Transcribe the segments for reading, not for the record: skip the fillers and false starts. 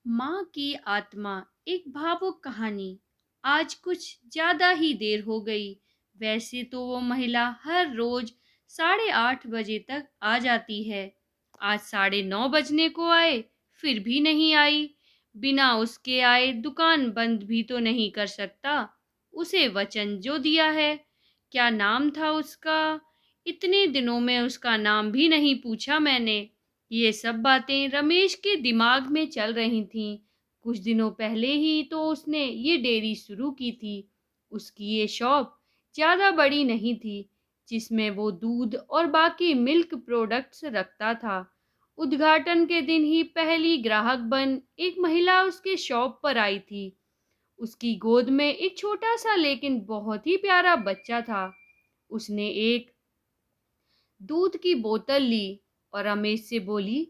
माँ की आत्मा एक भावुक कहानी। आज कुछ ज्यादा ही देर हो गई। वैसे तो वो महिला हर रोज 8:30 बजे तक आ जाती है। आज 9:30 बजने को आए, फिर भी नहीं आई। बिना उसके आए दुकान बंद भी तो नहीं कर सकता। उसे वचन जो दिया है। क्या नाम था उसका? इतने दिनों में उसका नाम भी नहीं पूछा मैंने। ये सब बातें रमेश के दिमाग में चल रही थीं। कुछ दिनों पहले ही तो उसने ये डेयरी शुरू की थी। उसकी ये शॉप ज़्यादा बड़ी नहीं थी, जिसमें वो दूध और बाकी मिल्क प्रोडक्ट्स रखता था। उद्घाटन के दिन ही पहली ग्राहक बन एक महिला उसके शॉप पर आई थी। उसकी गोद में एक छोटा सा लेकिन बहुत ही प्यारा बच्चा था। उसने एक दूध की बोतल ली और रमेश से बोली,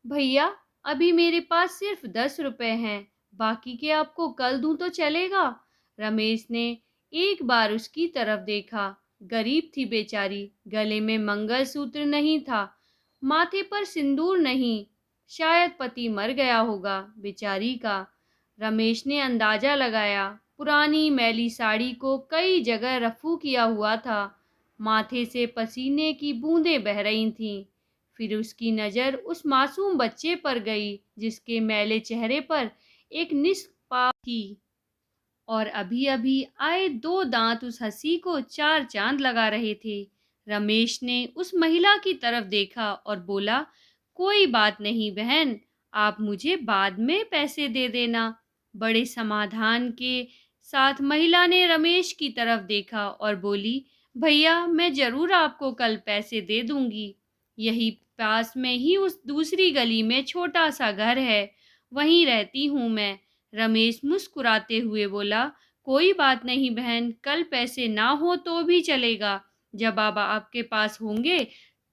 भैया, अभी मेरे पास सिर्फ 10 रुपए हैं, बाकी के आपको कल दूं तो चलेगा? रमेश ने एक बार उसकी तरफ देखा। गरीब थी बेचारी, गले में मंगलसूत्र नहीं था, माथे पर सिंदूर नहीं। शायद पति मर गया होगा बेचारी का। रमेश ने अंदाजा लगाया। पुरानी मैली साड़ी को कई जगह रफू किया हुआ था। माथे से पसीने की बूंदें बह रही थीं। फिर उसकी नज़र उस मासूम बच्चे पर गई, जिसके मैले चेहरे पर एक निष्पाप थी और अभी-अभी आए 2 दांत उस हंसी को 4 चांद लगा रहे थे। रमेश ने उस महिला की तरफ देखा और बोला, कोई बात नहीं बहन, आप मुझे बाद में पैसे दे देना। बड़े समाधान के साथ महिला ने रमेश की तरफ देखा और बोली, भैया, मैं जरूर आपको कल पैसे दे दूंगी। यही पास में ही उस दूसरी गली में छोटा सा घर है, वहीं रहती हूँ मैं। रमेश मुस्कुराते हुए बोला, कोई बात नहीं बहन, कल पैसे ना हो तो भी चलेगा। जब आपके पास होंगे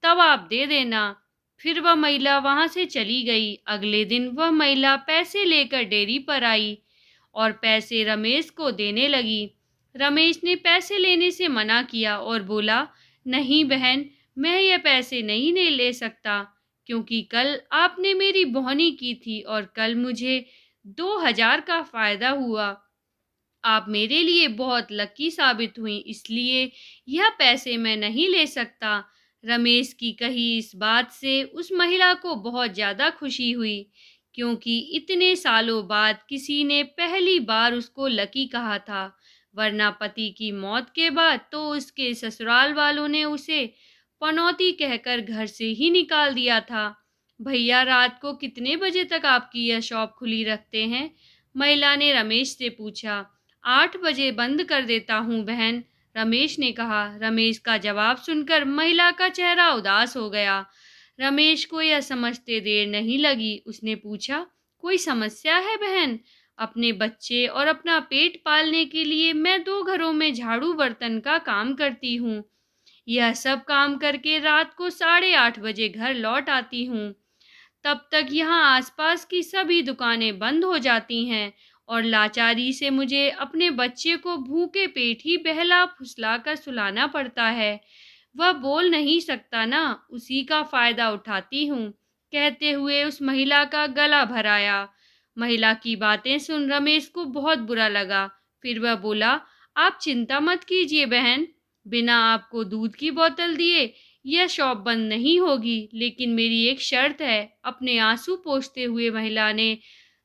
तब आप दे देना। फिर वह महिला वहां से चली गई। अगले दिन वह महिला पैसे लेकर डेयरी पर आई और पैसे रमेश को देने लगी। रमेश ने पैसे लेने से मना किया और बोला, नहीं बहन, मैं ये पैसे नहीं ले सकता, क्योंकि कल आपने मेरी बोहनी की थी और कल मुझे 2,000 का फायदा हुआ। आप मेरे लिए बहुत लकी साबित हुई, इसलिए यह पैसे मैं नहीं ले सकता। रमेश की कही इस बात से उस महिला को बहुत ज़्यादा खुशी हुई, क्योंकि इतने सालों बाद किसी ने पहली बार उसको लकी कहा था। वरना पति की मौत के बाद तो उसके ससुराल वालों ने उसे पनौती कहकर घर से ही निकाल दिया था। भैया, रात को कितने बजे तक आपकी यह शॉप खुली रखते हैं? महिला ने रमेश से पूछा। 8 बजे बंद कर देता हूँ बहन, रमेश ने कहा। रमेश का जवाब सुनकर महिला का चेहरा उदास हो गया। रमेश को यह समझते देर नहीं लगी। उसने पूछा, कोई समस्या है बहन? अपने बच्चे और अपना पेट पालने के लिए मैं 2 घरों में झाड़ू बर्तन का काम करती हूँ। यह सब काम करके रात को 8:30 बजे घर लौट आती हूँ। तब तक यहाँ आसपास की सभी दुकानें बंद हो जाती हैं और लाचारी से मुझे अपने बच्चे को भूखे पेट ही बहला फुसला कर सुलाना पड़ता है। वह बोल नहीं सकता ना, उसी का फायदा उठाती हूँ। कहते हुए उस महिला का गला भर आया। महिला की बातें सुन रमेश को बहुत बुरा लगा। फिर वह बोला, आप चिंता मत कीजिए बहन, बिना आपको दूध की बोतल दिए यह शॉप बंद नहीं होगी, लेकिन मेरी एक शर्त है। अपने आंसू पोंछते हुए महिला ने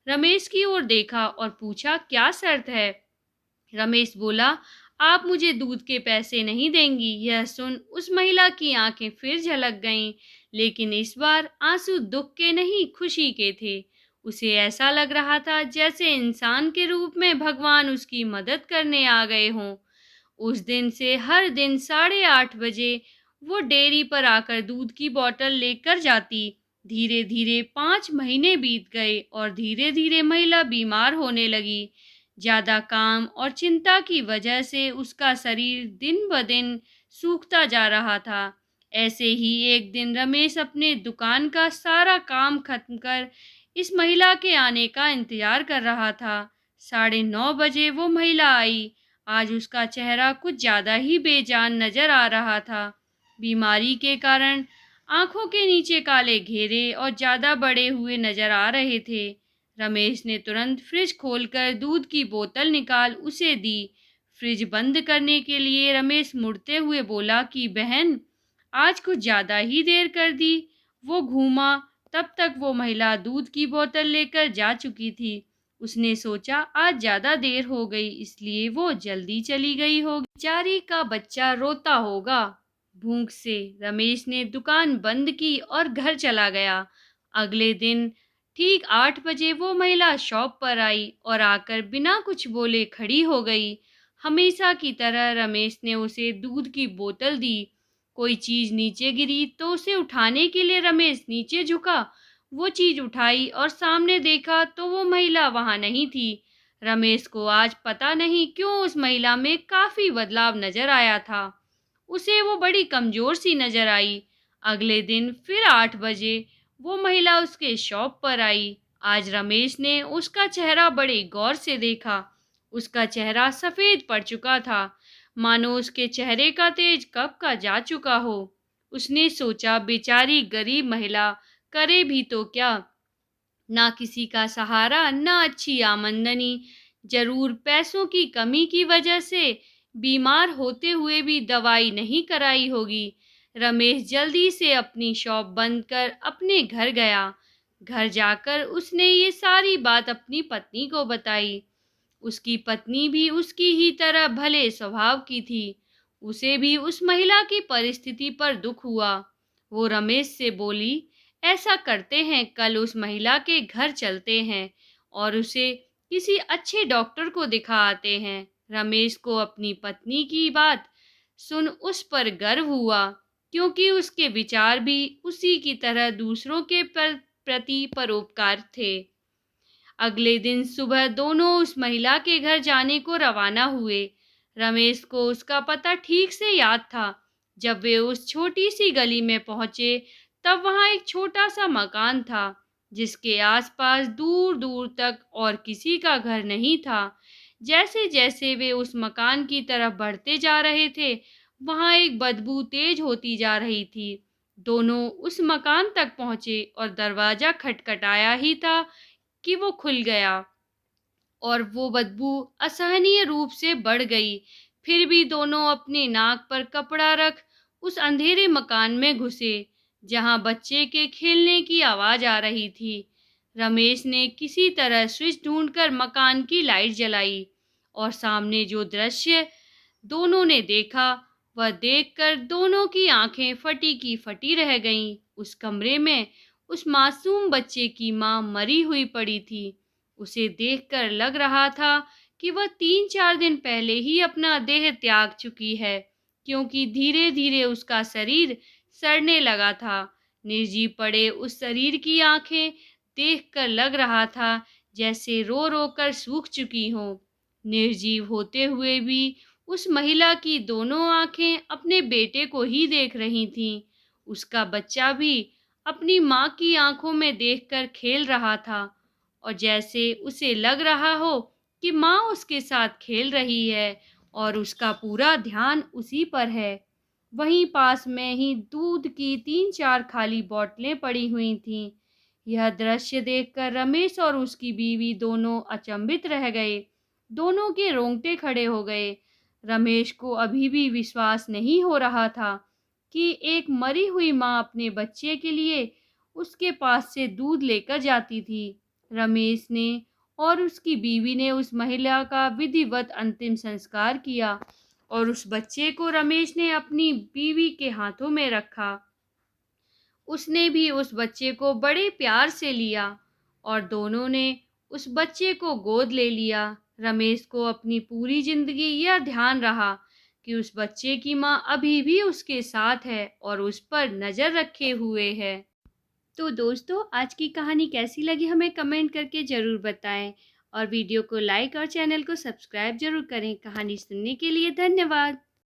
रमेश की ओर देखा और पूछा, क्या शर्त है? रमेश बोला, आप मुझे दूध के पैसे नहीं देंगी। यह सुन उस महिला की आंखें फिर झलक गईं, लेकिन इस बार आंसू दुख के नहीं, खुशी के थे। उसे ऐसा लग रहा था जैसे इंसान के रूप में भगवान उसकी मदद करने आ गए हों। उस दिन से हर दिन 8:30 बजे वो डेयरी पर आकर दूध की बोतल लेकर जाती। धीरे धीरे 5 महीने बीत गए और धीरे धीरे महिला बीमार होने लगी। ज़्यादा काम और चिंता की वजह से उसका शरीर दिन ब दिन सूखता जा रहा था। ऐसे ही एक दिन रमेश अपने दुकान का सारा काम खत्म कर इस महिला के आने का इंतजार कर रहा था। 9:30 बजे वो महिला आई। आज उसका चेहरा कुछ ज़्यादा ही बेजान नज़र आ रहा था। बीमारी के कारण आंखों के नीचे काले घेरे और ज़्यादा बड़े हुए नज़र आ रहे थे। रमेश ने तुरंत फ्रिज खोलकर दूध की बोतल निकाल उसे दी। फ्रिज बंद करने के लिए रमेश मुड़ते हुए बोला कि बहन, आज कुछ ज़्यादा ही देर कर दी। वो घूमा, तब तक वो महिला दूध की बोतल लेकर जा चुकी थी। उसने सोचा आज ज़्यादा देर हो गई, इसलिए वो जल्दी चली गई होगी। बेचारी का बच्चा रोता होगा। भूख से रमेश ने दुकान बंद की और घर चला गया। अगले दिन ठीक 8 बजे वो महिला शॉप पर आई और आकर बिना कुछ बोले खड़ी हो गई। हमेशा की तरह रमेश ने उसे दूध की बोतल दी। कोई चीज़ नीचे गिरी तो उसे उठाने के लिए रमेश नीचे झुका। वो चीज़ उठाई और सामने देखा तो वो महिला वहाँ नहीं थी। रमेश को आज पता नहीं क्यों उस महिला में काफ़ी बदलाव नजर आया था। उसे वो बड़ी कमज़ोर सी नजर आई। अगले दिन फिर 8 बजे वो महिला उसके शॉप पर आई। आज रमेश ने उसका चेहरा बड़े गौर से देखा। उसका चेहरा सफ़ेद पड़ चुका था, मानो उसके चेहरे का तेज कब का जा चुका हो। उसने सोचा बेचारी गरीब महिला करे भी तो क्या, ना किसी का सहारा, ना अच्छी आमदनी। जरूर पैसों की कमी की वजह से बीमार होते हुए भी दवाई नहीं कराई होगी। रमेश जल्दी से अपनी शॉप बंद कर अपने घर गया। घर जाकर उसने ये सारी बात अपनी पत्नी को बताई। उसकी पत्नी भी उसकी ही तरह भले स्वभाव की थी। उसे भी उस महिला की परिस्थिति पर दुख हुआ। वो रमेश से बोली, ऐसा करते हैं, कल उस महिला के घर चलते हैं और उसे किसी अच्छे डॉक्टर को दिखा आते हैं। रमेश को अपनी पत्नी की बात सुन उस पर गर्व हुआ, क्योंकि उसके विचार भी उसी की तरह दूसरों के प्रति परोपकार थे। अगले दिन सुबह दोनों उस महिला के घर जाने को रवाना हुए। रमेश को उसका पता ठीक से याद था। जब वे उस छोटी सी गली में पहुंचे, तब वहां एक छोटा सा मकान था, जिसके आसपास दूर दूर तक और किसी का घर नहीं था। जैसे जैसे वे उस मकान की तरफ बढ़ते जा रहे थे, वहां एक बदबू तेज होती जा रही थी। दोनों उस मकान तक पहुंचे और दरवाजा खटखटाया ही था कि वो खुल गया और वो बदबू असहनीय रूप से बढ़ गई। फिर भी दोनों अपने नाक पर कपड़ा रख उस अंधेरे मकान में घुसे, जहां बच्चे के खेलने की आवाज आ रही थी। रमेश ने किसी तरह स्विच ढूंढकर मकान की लाइट जलाई और सामने जो दृश्य दोनों ने देखा, वह देखकर दोनों की आंखें फटी की फटी रह गईं। उस कमरे में उस मासूम बच्चे की मां मरी हुई पड़ी थी। उसे देखकर लग रहा था कि वह 3-4 दिन पहले ही अपना देह त्याग चुकी है, क्योंकि धीरे धीरे उसका शरीर सड़ने लगा था। निर्जीव पड़े उस शरीर की आंखें देखकर लग रहा था जैसे रो रो कर सूख चुकी हों। निर्जीव होते हुए भी उस महिला की दोनों आंखें अपने बेटे को ही देख रही थीं। उसका बच्चा भी अपनी माँ की आंखों में देखकर खेल रहा था, और जैसे उसे लग रहा हो कि माँ उसके साथ खेल रही है और उसका पूरा ध्यान उसी पर है। वहीं पास में ही दूध की 3-4 खाली बोतलें पड़ी हुई थीं। यह दृश्य देखकर रमेश और उसकी बीवी दोनों अचंभित रह गए। दोनों के रोंगटे खड़े हो गए। रमेश को अभी भी विश्वास नहीं हो रहा था कि एक मरी हुई माँ अपने बच्चे के लिए उसके पास से दूध लेकर जाती थी। रमेश ने और उसकी बीवी ने उस महिला का विधिवत अंतिम संस्कार किया और उस बच्चे को रमेश ने अपनी बीवी के हाथों में रखा। उसने भी उस बच्चे को बड़े प्यार से लिया और दोनों ने उस बच्चे को गोद ले लिया। रमेश को अपनी पूरी जिंदगी यह ध्यान रहा कि उस बच्चे की माँ अभी भी उसके साथ है और उस पर नज़र रखे हुए है। तो दोस्तों, आज की कहानी कैसी लगी हमें कमेंट करके ज़रूर बताएं और वीडियो को लाइक और चैनल को सब्सक्राइब ज़रूर करें। कहानी सुनने के लिए धन्यवाद।